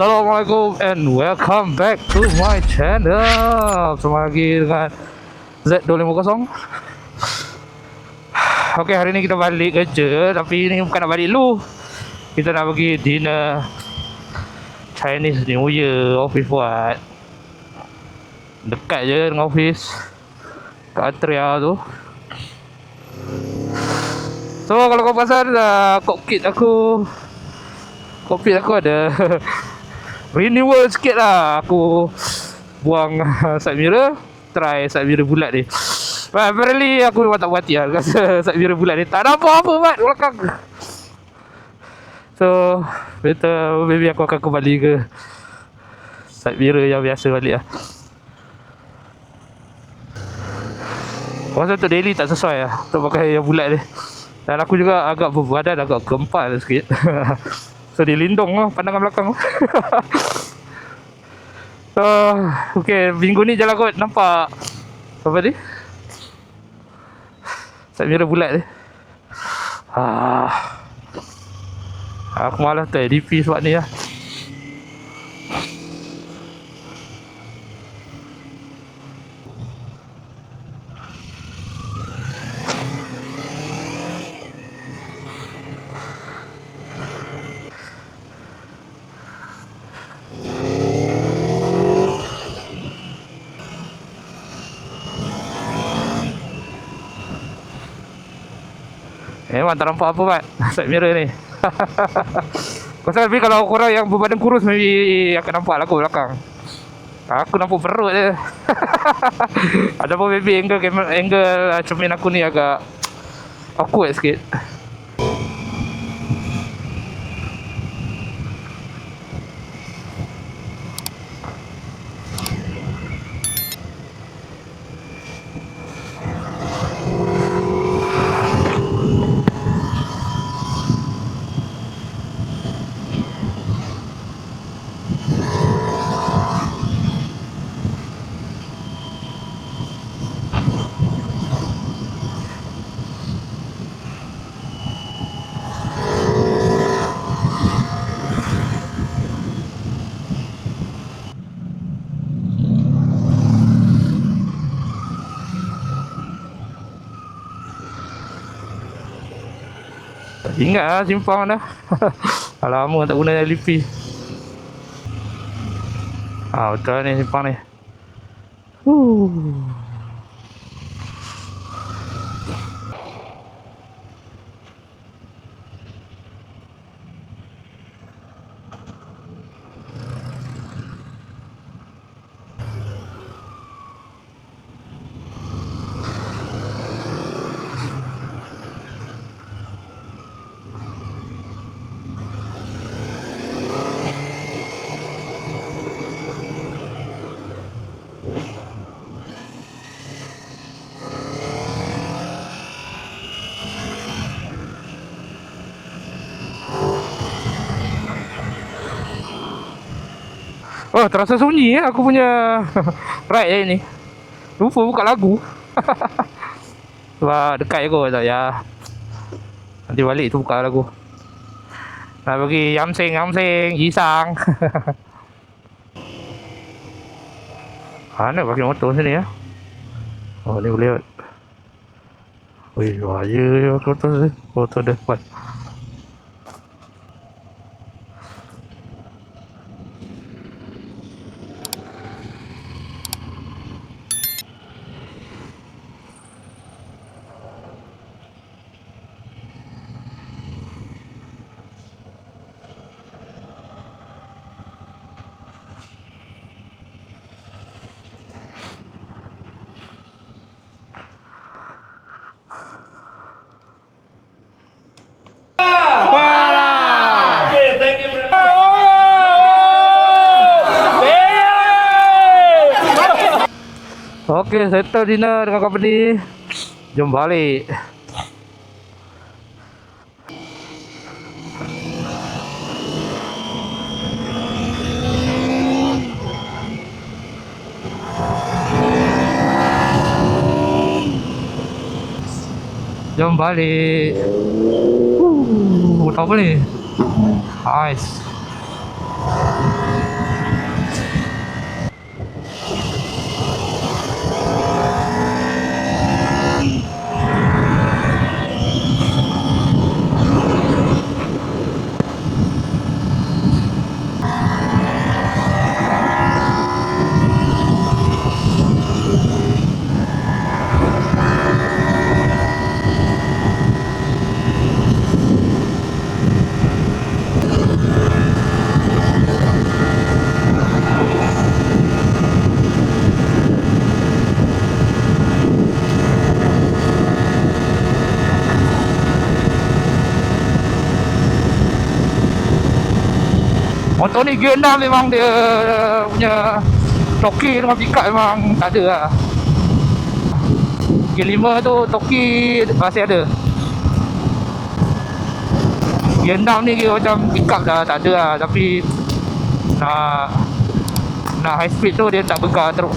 Assalamualaikum and welcome back to my channel. Bersama lagi dengan Z250. Okey, hari ni kita balik kerja, tapi ni bukan nak balik dulu. Kita nak pergi dinner Chinese New Year. Office buat dekat je dengan office, kat Atria tu. So kalau kau pasal cockpit aku ada renewal sikit lah. Aku buang side mirror, try side mirror bulat ni. But apparently aku memang tak berhati lah rasa side mirror bulat ni tak ada apa-apa mat belakang. So better maybe aku akan kembali ke side mirror yang biasa balik lah. Masa untuk daily tak sesuai lah untuk pakai yang bulat ni. Dan aku juga agak berbadan agak gempal sikit. So dia lindung lah pandangan belakang. So okay, minggu ni jalan kot nampak apa ni, side mirror bulat ni. Aku malas tu DP sebab ni lah. Memang tak nampak apa Mat side mirror ni. Pasal tapi kalau korang yang berbadan kurus maybe akan nampak lah aku belakang. Aku nampak perut je. Ada pun maybe angle cermin aku ni agak awkward sikit. Ingat lah simpang dah. Lama tak guna LP. Betul ni simpang ni. Oh, terasa sunyi aku punya ride ni. Lupa buka lagu. Sebab dekat je kot tak ya. Nanti balik tu buka lagu. Nak pergi Yamseng, Yisang. Nak pakai motor sini ya. Oh, ni boleh. Wih, bahaya motor ni. Motor depan. Okey, settle dinner dengan company. Jom balik. Jom balik. Apa ni? Nice. Motor ni gear 6 memang dia punya toki dengan pickup memang tak ada lah. Gear 5 tu toki masih ada. Gear 6 ni gear macam pickup dah tak ada lah. Tapi nak high speed tu dia tak bergerak terus.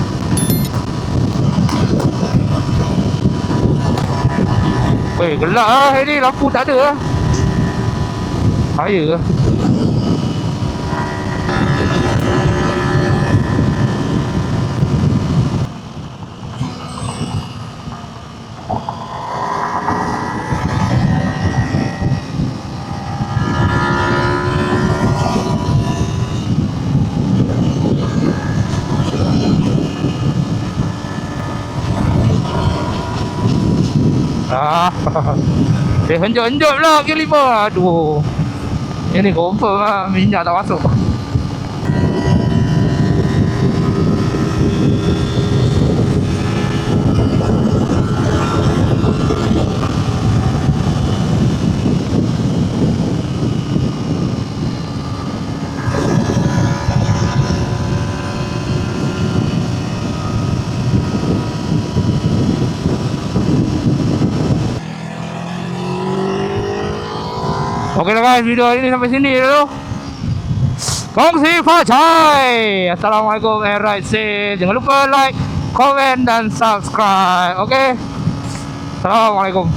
Weh, gelap lah hari ni, lampu tak ada lah. Bahaya lah. Dia henjok-henjok pula gear 5. Aduh, ini confirm lah minyak tak masuk. Okey lah guys, video hari ni sampai sini dulu. Kongsi Facai. Assalamualaikum and ride safe. Jangan lupa like, komen dan subscribe. Okey. Assalamualaikum.